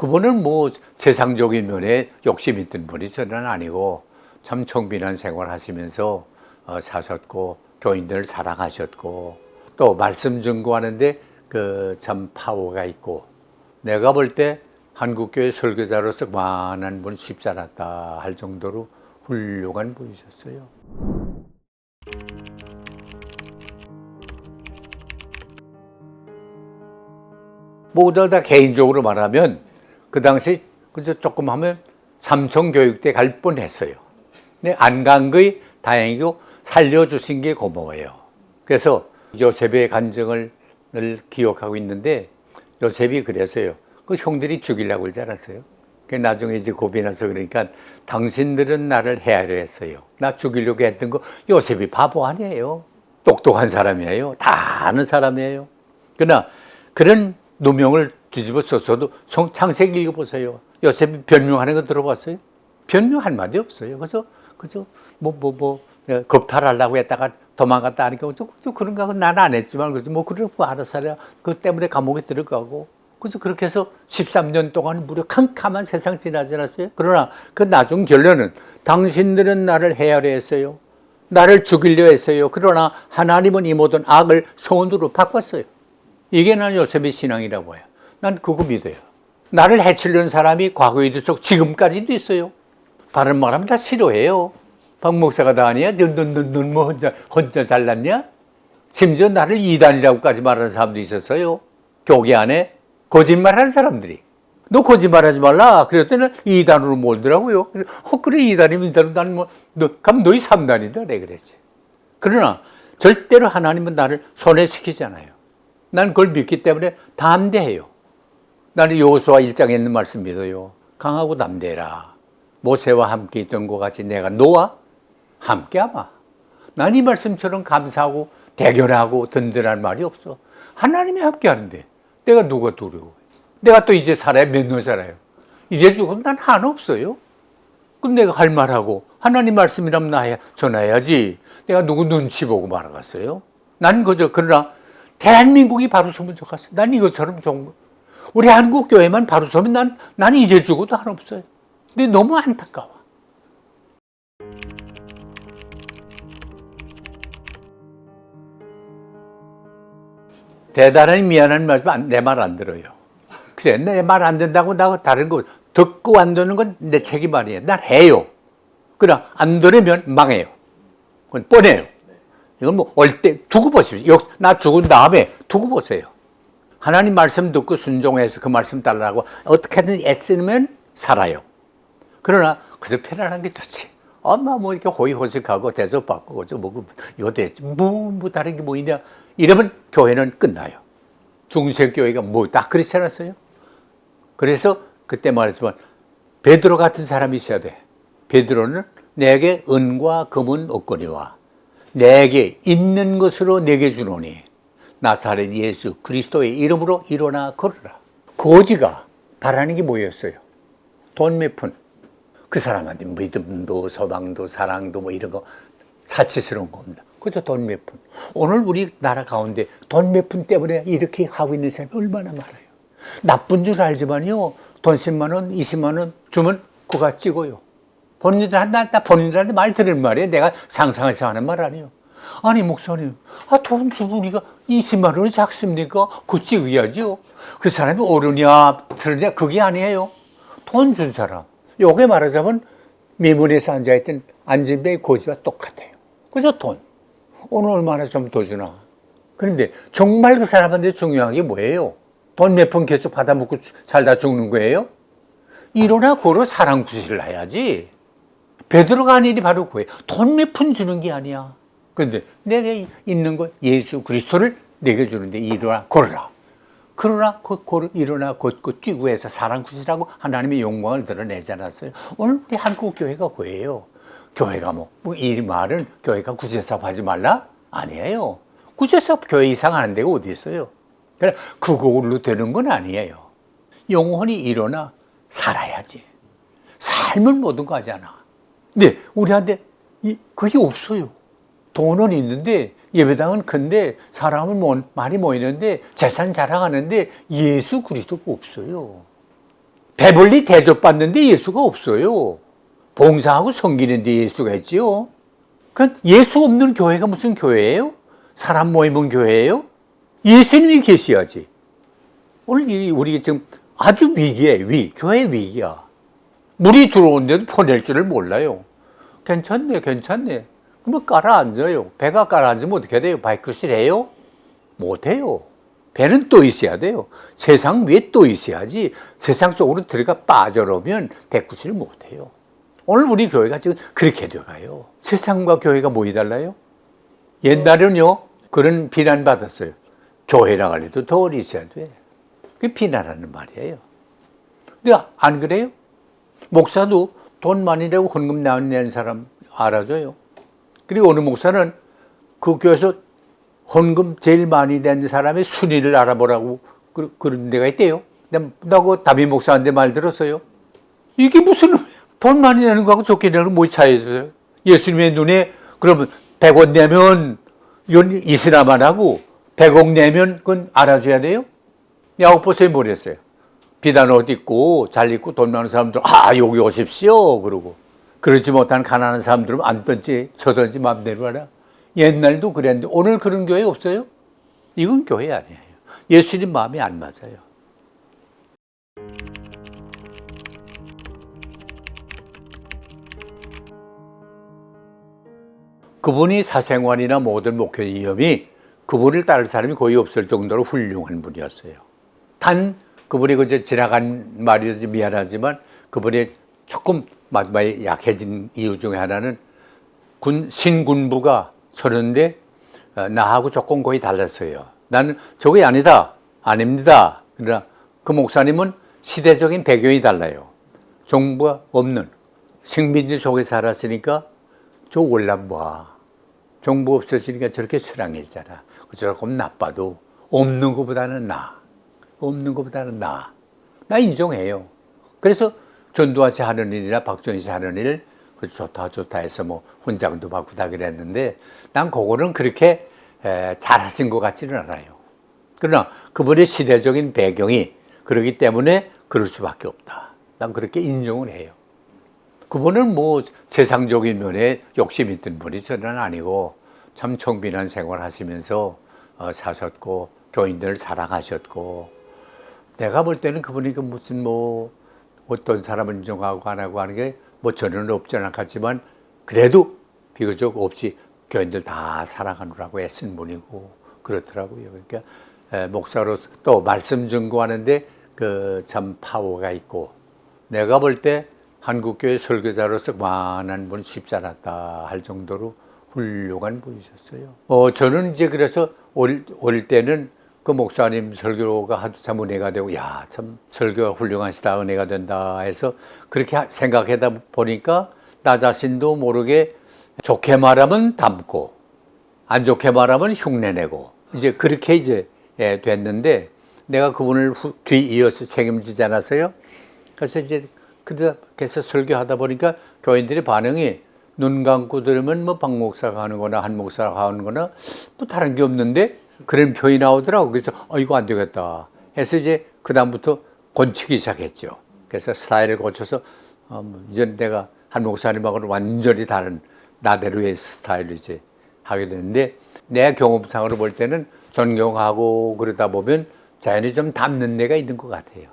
그분은 뭐 세상적인 면에 욕심 있던 분이 저는 아니고 참 청빈한 생활 하시면서 사셨고 교인들을 사랑하셨고 또 말씀 증거하는데 그 참 파워가 있고 내가 볼 때 한국교회 설교자로서 많은 분 쉽지 않았다 할 정도로 훌륭한 분이셨어요. 모두 다 개인적으로 말하면 그 당시 그저 조금 하면 삼성교육대 갈 뻔했어요. 근데 안 간 거이 다행이고 살려주신 게 고마워요. 그래서 요셉의 간증을 늘 기억하고 있는데 요셉이 그랬어요. 그 형들이 죽이려고 그러지 않았어요. 그 나중에 이제 겁이 나서 그러니까 당신들은 나를 헤아려 했어요. 나 죽이려고 했던 거 요셉이 바보 아니에요. 똑똑한 사람이에요. 다 아는 사람이에요. 그러나 그런 누명을 뒤집어 썼어도 창세기 읽어보세요. 요셉이 변명하는 거 들어봤어요? 변명 한마디 없어요. 그래서 겁탈하려고 했다가 도망갔다 하니까 그런가 하고 나는 안 했지만 그래서 뭐 그러고 알아서 하랴. 그 때문에 감옥에 들어가고 그래서 그렇게 해서 13년 동안 무려 캄캄한 세상 지나지 않았어요. 그러나 그 나중 결론은 당신들은 나를 헤아려 했어요. 나를 죽이려 했어요. 그러나 하나님은 이 모든 악을 선으로 바꿨어요. 이게 난 요셉의 신앙이라고 해요. 난 그거 믿어요. 나를 해치려는 사람이 과거에도 있었고 지금까지도 있어요. 다른 말하면 다 싫어해요. 박 목사가 다 아니야? 넌 뭐 혼자 잘났냐? 심지어 나를 이단이라고까지 말하는 사람도 있었어요. 교계 안에 거짓말하는 사람들이. 너 거짓말하지 말라. 그랬더니 이단으로 몰더라고요. 그래 이단이면 나는 그럼 너희 3단이다. 내가 그랬지. 그러나 절대로 하나님은 나를 손해시키지 않아요. 난 그걸 믿기 때문에 담대해요. 나는 여호수아 1장에 있는 말씀 믿어요. 강하고 담대해라. 모세와 함께 있던 것 같이 내가 너와 함께하마. 난 이 말씀처럼 감사하고 대견하고 든든한 말이 없어. 하나님이 함께하는데 내가 누가 두려워. 내가 또 이제 살아야 몇 년 살아요. 이제 죽으면 난 하나 없어요. 그럼 내가 할 말하고 하나님 말씀이라면 나 전해야지. 내가 누구 눈치 보고 말아갔어요. 난 그러나 대한민국이 바로 서면 좋겠어. 난 이것처럼 우리 한국 교회만 바로 서면 난 이제 죽어도 하나 없어요. 근데 너무 안타까워. 대단히 미안한 말씀 내 말 안 들어요. 그래 내 말 안 된다고 나 다른 거 듣고 안 듣는 건 내 책임 아니에요. 난 해요. 그러나 안 들으면 망해요. 그건 뻔해요. 이건 뭐 올 때 두고 보십시오. 나 죽은 다음에 두고 보세요. 하나님 말씀 듣고 순종해서 그 말씀 따르라고 어떻게든 애쓰면 살아요. 그러나 그저 편안한 게 좋지. 엄마 뭐 이렇게 호의호식하고 대접받고 그저 이거 됐지 뭐 다른 게 뭐 있냐 이러면 교회는 끝나요. 중생교회가 뭐 다 그렇지 않았어요? 그래서 그때 말했지만 베드로 같은 사람이 있어야 돼. 베드로는 내게 은과 금은 없거니와 내게 있는 것으로 내게 주노니 나사렛 예수 그리스도의 이름으로 일어나 걸어라. 거지가 바라는 게 뭐였어요? 돈 몇 푼. 그 사람한테 믿음도 소망도 사랑도 뭐 이런 거 사치스러운 겁니다. 그저 돈 몇 푼. 오늘 우리나라 가운데 돈 몇 푼 때문에 이렇게 하고 있는 사람이 얼마나 많아요. 나쁜 줄 알지만요. 돈 10만 원, 20만 원 주면 그가 찍어요. 본인들한테 말 들을 말이에요. 내가 상상해서 하는 말 아니에요. 아니 목사님, 돈 주고 우리가 20만 원이 작습니까? 그거 찍어야죠. 그 사람이 옳으냐 틀리냐 그게 아니에요. 돈 준 사람. 요게 말하자면 미문에서 앉아있던 안진뱅의 고지와 똑같아요. 그래서 돈. 오늘 얼마나 좀 더 주나. 그런데 정말 그 사람한테 중요한 게 뭐예요? 돈 몇 푼 계속 받아먹고 살다 죽는 거예요? 이러나 고로 사랑 구실을 해야지. 베드로가 한 일이 바로 그거예요. 돈 몇 푼 주는 게 아니야. 그런데 내게 있는 거 예수 그리스도를 내게 주는데 일어나 걸어라. 그러나 일어나 곧고 뛰고 해서 사랑 구실하고 하나님의 영광을 드러내지 않았어요. 오늘 우리 한국 교회가 그거예요. 교회가 이 말은 교회가 구제사업 하지 말라? 아니에요. 구제사업 교회 이상 하는 데가 어디 있어요? 그래 그걸로 되는 건 아니에요. 영혼이 일어나 살아야지. 삶은 모든 거 하잖아. 근데 우리한테 그게 없어요. 돈은 있는데 예배당은 큰데 사람은 많이 모이는데 재산 자랑하는데 예수 그리스도가 없어요. 배불리 대접받는데 예수가 없어요. 봉사하고 섬기는데 예수가 있지요. 그러니까 예수 없는 교회가 무슨 교회예요? 사람 모이면 교회예요? 예수님이 계셔야지. 오늘 우리 지금 아주 위기에 교회 위기야. 물이 들어오는데도 퍼낼 줄을 몰라요. 괜찮네. 그러면 깔아앉아요. 배가 깔아앉으면 어떻게 돼요? 바이크실 해요? 못해요. 배는 또 있어야 돼요. 세상 위에 또 있어야지. 세상 속으로 들어가 빠져나오면 배구실을 못해요. 오늘 우리 교회가 지금 그렇게 돼가요. 세상과 교회가 뭐이 달라요? 옛날에는요, 그런 비난 받았어요. 교회 나가려도 돈이 있어야 돼. 그게 비난하는 말이에요. 근데 안 그래요? 목사도 돈 많이 내고 헌금 내는 사람 알아줘요. 그리고 어느 목사는 그 교회에서 헌금 제일 많이 낸 사람의 순위를 알아보라고 그런 데가 있대요. 나 그 다비 목사한테 말 들었어요. 이게 무슨 돈 많이 내는 거하고 적게 내는 거 뭐 차이 있어요? 예수님의 눈에 그러면 100원 내면 이건 이슬람만 하고 100억 내면 그건 알아줘야 돼요? 야고보서에 뭘 했어요? 비단 옷 입고 잘 입고 돈 많은 사람들 여기 오십시오 그러고 그러지 못한 가난한 사람들은 앉든지 서든지 마음대로 하라. 옛날도 그랬는데 오늘 그런 교회 없어요? 이건 교회 아니에요. 예수님 마음이 안 맞아요. 그분이 사생활이나 모든 목회 위험이 그분을 따를 사람이 거의 없을 정도로 훌륭한 분이었어요. 단 그분이 그저 지나간 말이어서 미안하지만 그분이 조금 마지막에 약해진 이유 중에 하나는 신군부가 서는데 나하고 조금 거의 달랐어요. 나는 저게 아닙니다. 그러나 그 목사님은 시대적인 배경이 달라요. 정부가 없는 식민지 속에 살았으니까 저 월남 봐. 정부 없어지니까 저렇게 수랑해지잖아. 조금 나빠도 없는 것보다는 나 인정해요. 그래서 전두환 씨 하는 일이나 박정희 씨 하는 일 좋다 해서 뭐 훈장도 받고 다 그랬는데 난 그거는 그렇게 잘하신 것 같지는 않아요. 그러나 그분의 시대적인 배경이 그러기 때문에 그럴 수밖에 없다. 난 그렇게 인정을 해요. 그분은 뭐 세상적인 면에 욕심 있던 분이 저는 아니고 참 청빈한 생활 하시면서 사셨고 교인들을 사랑하셨고 내가 볼 때는 그분이 무슨 뭐 어떤 사람을 인정하고 안 하고 하는 게 뭐 저는 없지 않았지만 그래도 비교적 없이 교인들 다 사랑하느라고 애쓴 분이고 그렇더라고요. 그러니까 목사로서 또 말씀 전거하는데 그 참 파워가 있고 내가 볼 때 한국교회 설교자로서 많은 분 쉽지 않았다 할 정도로 훌륭한 분이셨어요. 저는 이제 그래서 올 때는 그 목사님 설교가 참 은혜가 되고 참 설교가 훌륭하시다 은혜가 된다 해서 그렇게 생각하다 보니까 나 자신도 모르게 좋게 말하면 담고 안 좋게 말하면 흉내내고 이제 그렇게 이제 됐는데 내가 그분을 뒤이어서 책임지지 않았어요. 그래서 이제 그래서 설교하다 보니까 교인들의 반응이 눈 감고 들으면 뭐 박 목사가 하는 거나 한 목사가 하는 거나 뭐 다른 게 없는데 그런 표현이 나오더라고. 그래서 이거 안 되겠다 해서 이제 그다음부터 고치기 시작했죠. 그래서 스타일을 고쳐서 이제 내가 한 목사님하고는 완전히 다른 나대로의 스타일을 이제 하게 됐는데 내 경험상으로 볼 때는 존경하고 그러다 보면 자연히 좀 닮는 데가 있는 것 같아요.